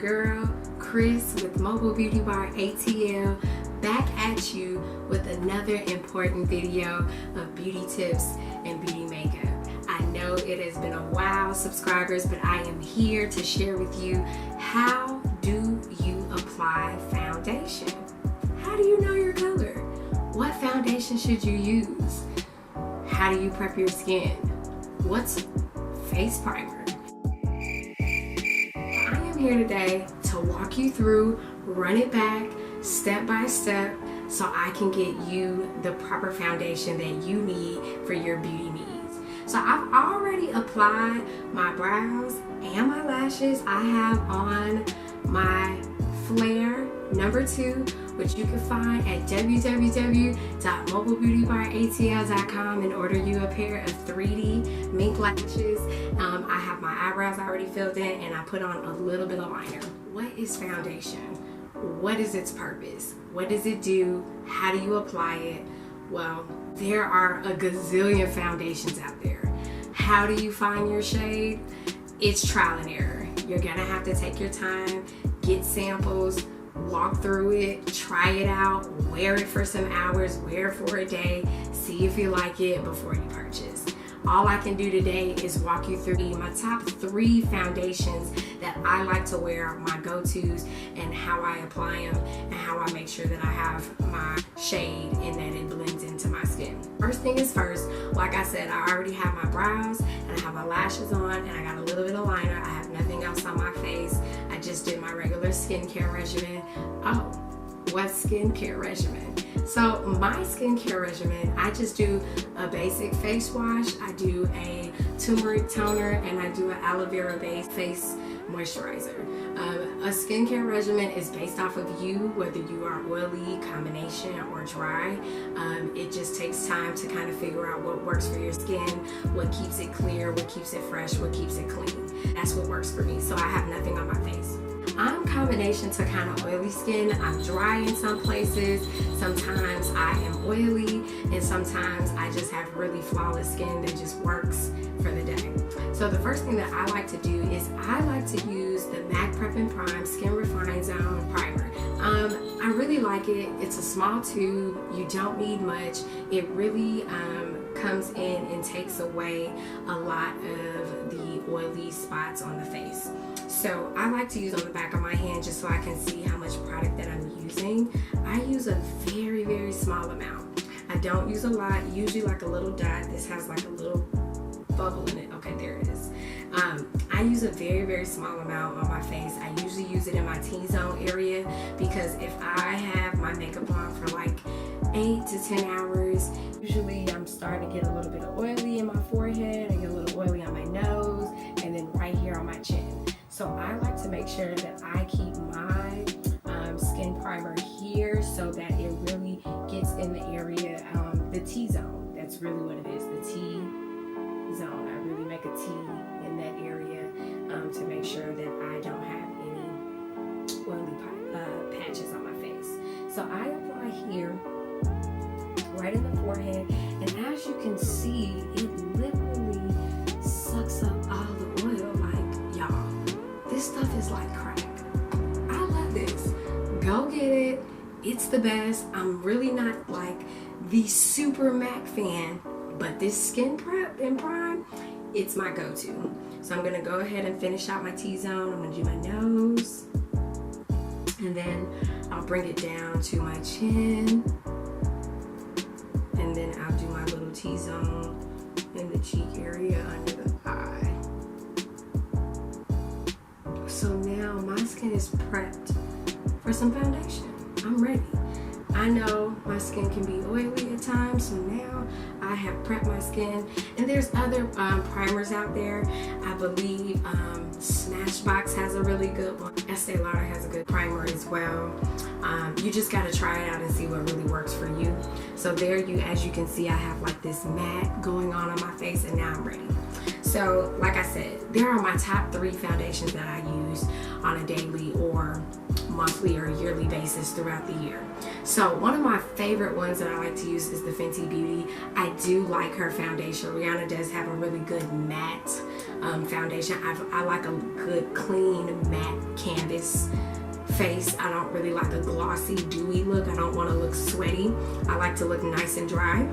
girl, Chris with Mobile Beauty Bar ATL, back at you with another important video of beauty tips and beauty makeup. I know it has been a while, subscribers, but I am here to share with you how do you apply foundation? How do you know your color? What foundation should you use? How do you prep your skin? What's face primer? I am here today to walk you through, run it back, step by step, so I can get you the proper foundation that you need for your beauty needs. So I've already applied my brows and my lashes. I have on my Flare number 2, which you can find at www.mobilebeautybaratl.com and order you a pair of 3D Mink lashes. I have my eyebrows already filled in and I put on a little bit of liner. What is foundation? What is its purpose? What does it do? How do you apply it? Well, there are a gazillion foundations out there. How do you find your shade? It's trial and error. You're gonna have to take your time, get samples, walk through it, try it out, wear it for some hours, wear it for a day, see if you like it before you purchase. All I can do today is walk you through my top 3 foundations that I like to wear, my go-tos, and how I apply them, and how I make sure that I have my shade and that it blends into my skin. First thing is first, like I said, I already have my brows, and I have my lashes on, and I got a little bit of liner. I have nothing else on my face. I just did my regular skincare regimen. Oh, what skincare regimen? So my skincare regimen, I just do a basic face wash, I do a turmeric toner, and I do an aloe vera based face moisturizer. A skincare regimen is based off of you, whether you are oily, combination, or dry. It just takes time to kind of figure out what works for your skin, what keeps it clear, what keeps it fresh, what keeps it clean. That's what works for me, so I have nothing on my face. I'm combination to kind of oily skin. I'm dry in some places. Sometimes I am oily, and sometimes I just have really flawless skin that just works for the day. So the first thing that I like to do is I like to use the MAC Prep and Prime Skin Refine Zone Primer. I really like it. It's a small tube. You don't need much. It really comes in and takes away a lot of the oily spots on the face. So I like to use on the back of my hand just so I can see how much product that I'm using. I use a very, very small amount. I don't use a lot, usually like a little dot. This has like a little bubble in it. Okay, there it is. I use a very, very small amount on my face. I usually use it in my T-zone area because if I have my makeup on for like 8 to 10 hours, usually I'm starting to get a little bit of oily in my forehead, I get a little oily on my nose, and then right here on my chin. So I like to make sure that I keep my skin primer here so that it really gets in the area, the T-zone. That's really what it is, the T-zone. I really make a T in that area to make sure that I don't have any oily patches on my face. So I apply here, right in the forehead, and as you can see, it literally sucks up all the oil. Like, y'all, this stuff is like crack. I love this. Go get it. It's the best. I'm really not like the super MAC fan, but this Skin Prep and Prime, it's my go-to. So I'm gonna go ahead and finish out my T-zone. I'm gonna do my nose, and then I'll bring it down to my chin, and then I'll do my little T-zone in the cheek area under the eye. So now my skin is prepped for some foundation. I'm ready. I know my skin can be oily at times, so now I have prepped my skin. And there's other primers out there. I believe Smashbox has a really good one. Estee Lauder has a good primer as well. You just gotta try it out and see what really works for you. So there you, as you can see, I have like this matte going on my face, and now I'm ready. So like I said, there are my top 3 foundations that I use on a daily or monthly or yearly basis throughout the year. So one of my favorite ones that I like to use is the Fenty Beauty. I do like her foundation. Rihanna does have a really good matte foundation. I like a good clean matte canvas face. I don't really like a glossy dewy look. I don't want to look sweaty. I like to look nice and dry.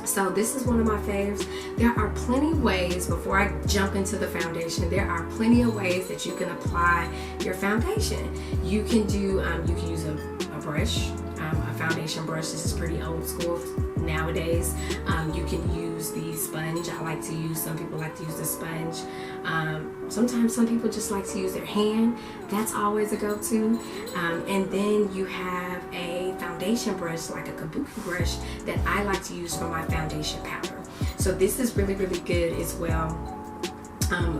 So this is one of my faves. There are plenty of ways, before I jump into the foundation, there are plenty of ways that you can apply your foundation. You can do, you can use a brush, a foundation brush. This is pretty old school nowadays. You can use the sponge. Some people like to use the sponge. Sometimes some people just like to use their hand. That's always a go-to. And then you have a foundation brush, like a kabuki brush, that I like to use for my foundation powder. So this is really, really good as well.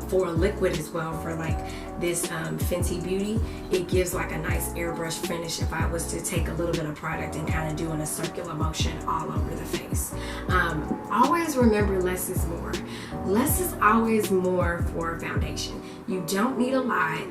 For a liquid as well, for like this Fenty Beauty, it gives like a nice airbrush finish if I was to take a little bit of product and kind of doing a circular motion all over the face. Always remember, less is more. Less is always more for foundation. You don't need a lot.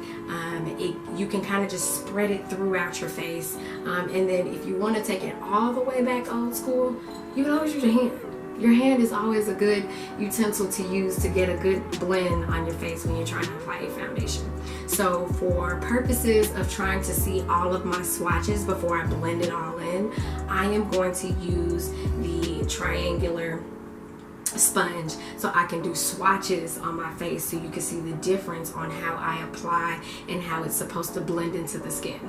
You can kind of just spread it throughout your face, and then if you want to take it all the way back old school, you can always use your hand. Your hand is always a good utensil to use to get a good blend on your face when you're trying to apply a foundation. So for purposes of trying to see all of my swatches before I blend it all in, I am going to use the triangular sponge so I can do swatches on my face so you can see the difference on how I apply and how it's supposed to blend into the skin.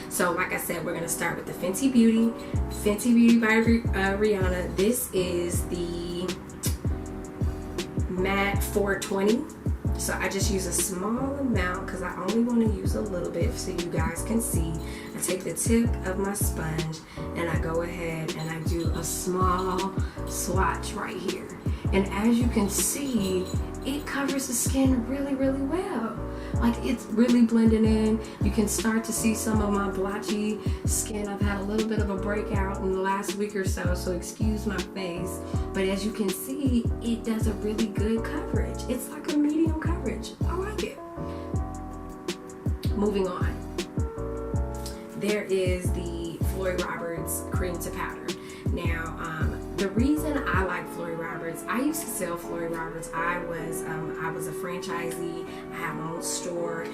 So like I said, we're going to start with the Fenty Beauty by Rihanna. This is the matte 420. So I just use a small amount because I only want to use a little bit so you guys can see. I take the tip of my sponge and I go ahead and I do a small swatch right here. And as you can see, it covers the skin really, really well. Like, it's really blending in. You can start to see some of my blotchy skin. I've had a little bit of a breakout in the last week or so excuse my face. But as you can see, it does a really good coverage. It's like a medium coverage. I like it. Moving on. There is the Floyd cream to powder. Now, the reason I like Floyd Roberts, I used to sell Floyd Roberts. I was a franchisee. I had my own store.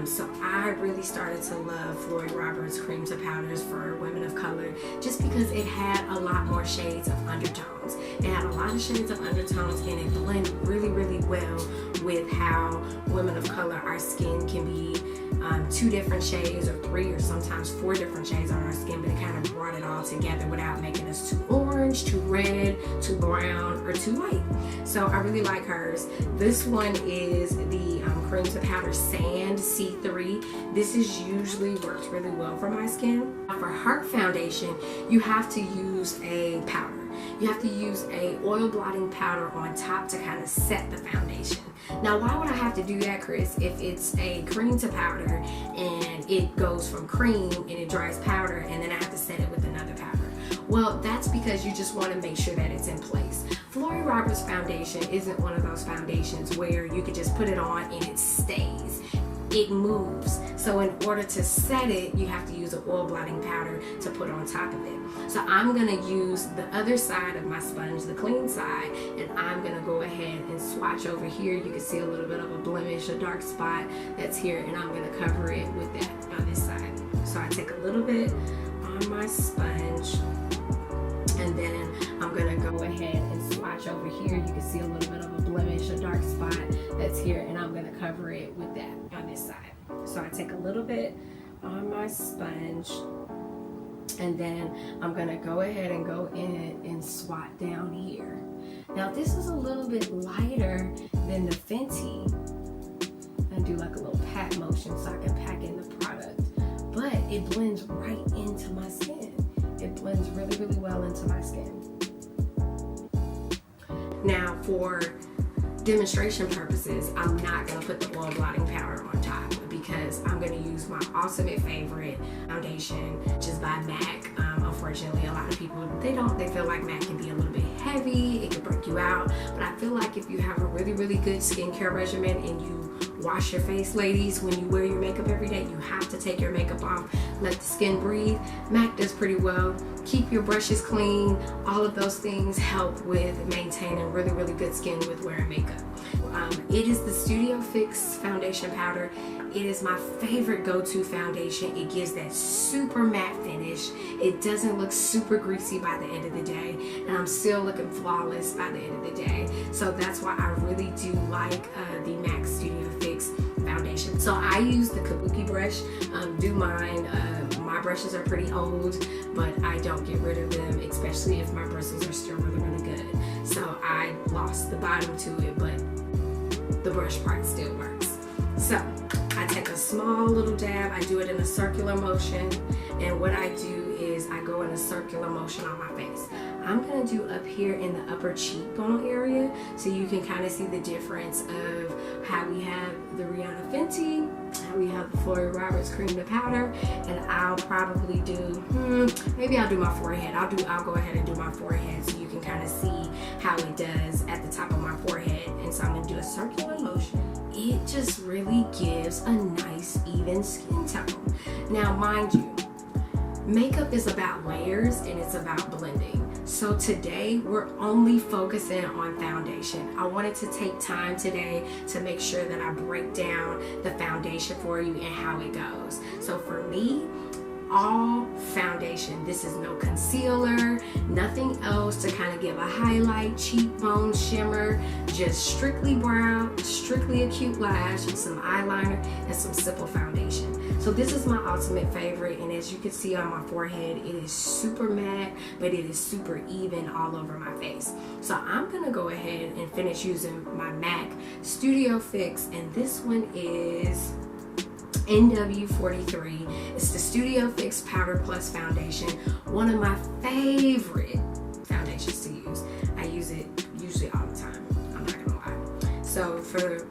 So I really started to love Floyd Roberts cream to powders for women of color just because it had a lot more shades of undertones. It had a lot of shades of undertones and it blended really, really well with how women of color, our skin can be 2 different shades or 3 or sometimes 4 different shades on our skin, but it kind of brought it all together without making us too orange, too red, too brown, or too light. So I really like hers. This one is the cream to powder sand C3. This is usually works really well for my skin. For heart foundation, you have to use a powder. You have to use a oil blotting powder on top to kind of set the foundation. Now, why would I have to do that, Chris, if it's a cream to powder and it goes from cream and it dries powder and then I have to set it with another powder? Well, that's because you just want to make sure that it's in place. Floyd Roberts foundation isn't one of those foundations where you can just put it on and it stays. It moves. So in order to set it, you have to use an oil blotting powder to put on top of it. So I'm going to use the other side of my sponge, the clean side, and I'm going to go ahead and swatch over here. You can see a little bit of a blemish, a dark spot that's here, and I'm going to cover it with that on this side. So I take a little bit on my sponge, and then I'm going to go ahead and swatch over here. You can see a little bit of a blemish, a dark spot that's here, and I'm going to cover it with that on this side. So I take a little bit on my sponge, and then I'm going to go ahead and go in and swat down here. Now this is a little bit lighter than the Fenty. I do like a little pat motion so I can pack in the product, but it blends right into my skin. It blends really, really well into my skin. Now for demonstration purposes, I'm not going to put the oil blotting powder on top because I'm going to use my ultimate favorite foundation, which is by MAC. Unfortunately, a lot of people, they feel like MAC can be a little bit heavy, it can break you out, but I feel like if you have a really, really good skincare regimen and you wash your face, ladies, when you wear your makeup every day, you have to take your makeup off, let the skin breathe. MAC does pretty well. Keep your brushes clean. All of those things help with maintaining really, really good skin with wearing makeup. It is the Studio Fix foundation powder. It is my favorite go-to foundation. It gives that super matte finish. It doesn't look super greasy by the end of the day, and I'm still looking flawless by the end of the day. So that's why I really do like the MAC Studio Fix foundation. So I use the kabuki brush. Do mine. My brushes are pretty old, but I don't get rid of them, especially if my bristles are still really good. So I lost the bottom to it, but the brush part still works. So I take a small little dab. I do it in a circular motion, and what I do is I go in a circular motion on my face. I'm gonna do up here in the upper cheekbone area, so you can kind of see the difference of how we have the Rihanna Fenty, how we have the Floyd cream to powder, and I'll probably do, maybe I'll do my forehead. I'll go ahead and do my forehead so you can kind of see how it does at the top of my forehead. And so I'm gonna do a circular motion. It just really gives a nice even skin tone. Now, mind you, makeup is about layers and it's about blending. So today we're only focusing on foundation. I wanted to take time today to make sure that I break down the foundation for you and how it goes. So for me, all foundation. This is no concealer, nothing else to kind of give a highlight, cheekbone shimmer, just strictly brow, strictly a cute lash, some eyeliner, and some simple foundation. So this is my ultimate favorite, and as you can see on my forehead, it is super matte, but it is super even all over my face. So I'm gonna go ahead and finish using my MAC Studio Fix, and this one is NW43. It's the Studio Fix Powder Plus Foundation. One of my favorite foundations to use. I use it usually all the time. I'm not gonna lie. So for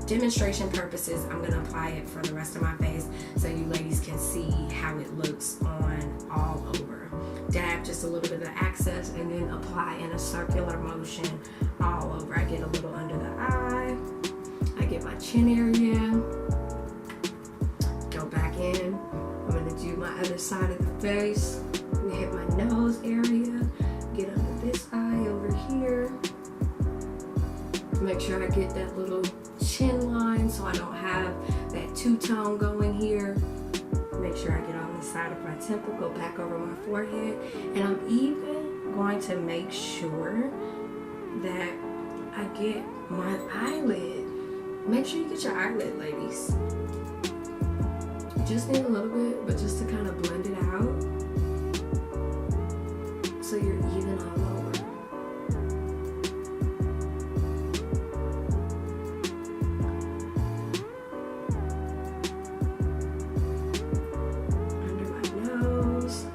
demonstration purposes, I'm gonna apply it for the rest of my face so you ladies can see how it looks on all over. Dab just a little bit of access and then apply in a circular motion all over. I get a little under the eye. I get my chin area. Back in. I'm gonna do my other side of the face. I'm gonna hit my nose area, get under this eye over here. Make sure I get that little chin line so I don't have that two-tone going here. Make sure I get on the side of my temple, go back over my forehead, and I'm even going to make sure that I get my eyelid. Make sure you get your eyelid, ladies. Just need a little bit, but just to kind of blend it out so you're even all over. Under my nose.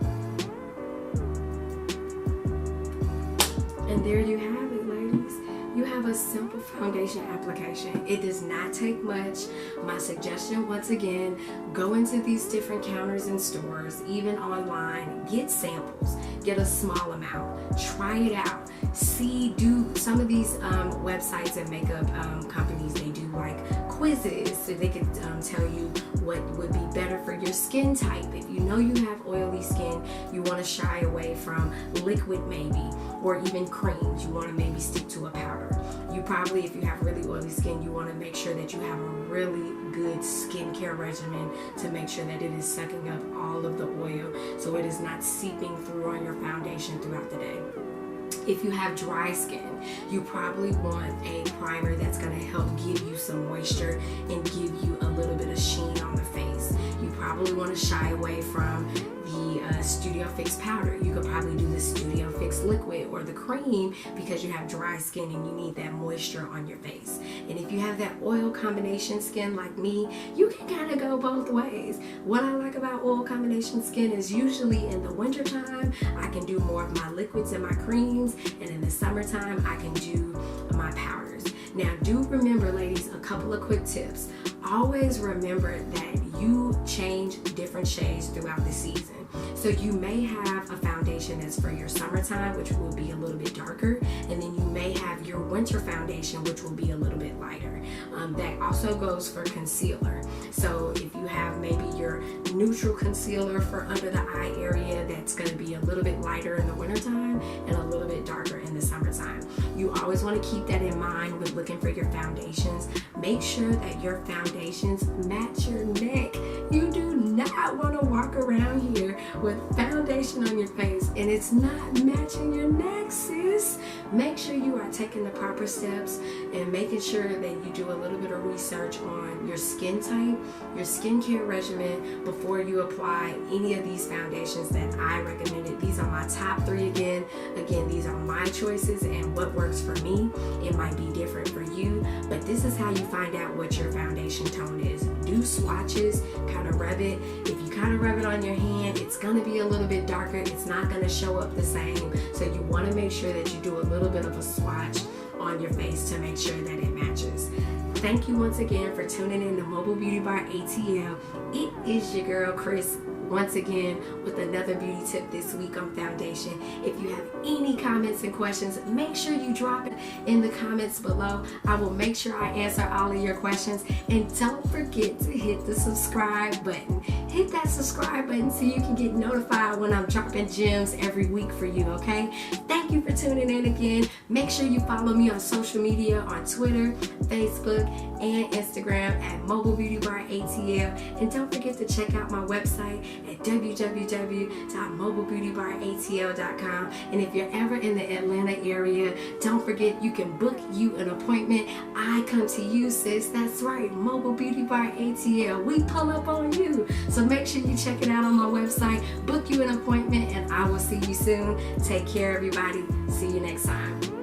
And there you have it, ladies. You have a simple foundation application. It does not take much. My suggestion, once again, go into these different counters in stores, even online, get samples, get a small amount, try it out, see, do some of these websites and makeup companies, they do like quizzes so they can tell you what would be better for your skin type. If you know you have oily skin, you want to shy away from liquid maybe, or even creams, you want to maybe stick to a powder. You probably, if you have really oily skin, you want to make sure that you have a really good skincare regimen to make sure that it is sucking up all of the oil so it is not seeping through on your foundation throughout the day. If you have dry skin, you probably want a primer that's going to help give you some moisture and give you a little bit of sheen on the face. You probably want to shy away from the Studio Fix powder. You could probably do the Studio Fix liquid or the cream because you have dry skin and you need that moisture on your face. And if you have that oil combination skin like me, you can kind of go both ways. What I like about oil combination skin is usually in the winter time, I can do more of my liquids and my creams, and in the summertime, I can do my powders. Now, do remember, ladies, a couple of quick tips. Always remember that you change different shades throughout the season. So you may have a foundation that's for your summertime, which will be a little bit darker, and then you may have your your winter foundation, which will be a little bit lighter. That also goes for concealer. So if you have maybe your neutral concealer for under the eye area, that's going to be a little bit lighter in the wintertime and a little bit darker in the summertime. You always want to keep that in mind when looking for your foundations. Make sure that your foundations match your neck. You do not want to walk around here with foundation on your face and it's not matching your neck, sis. Make sure you are taking the proper steps and making sure that you do a little bit of research on your skin type, your skincare regimen before you apply any of these foundations that I recommended. These are my top 3 again. Again, these are my choices and what works for me. It might be different for you, but this is how you find out what your foundation tone is. Do swatches, kind of rub it. If you kind of rub it on your hand, it's going to be a little bit darker. It's not going to show up the same. So you want to make sure that you do a little bit of a swatch on your face to make sure that it matches. Thank you once again for tuning in to Mobile Beauty Bar ATL. It is your girl Chris once again with another beauty tip this week on foundation. If you have any comments and questions, make sure you drop it in the comments below. I will make sure I answer all of your questions, and don't forget to hit the subscribe button. Hit that subscribe button so you can get notified when I'm dropping gems every week for you, okay? Thank you for tuning in again. Make sure you follow me on social media on Twitter, Facebook, and Instagram at Mobile Beauty Bar ATL. And don't forget to check out my website at www.mobilebeautybaratl.com. And if you're ever in the Atlanta area, don't forget you can book you an appointment. I come to you, sis. That's right, Mobile Beauty Bar ATL. We pull up on you. So make sure you check it out on my website, book you an appointment, and I will see you soon. Take care, everybody. See you next time.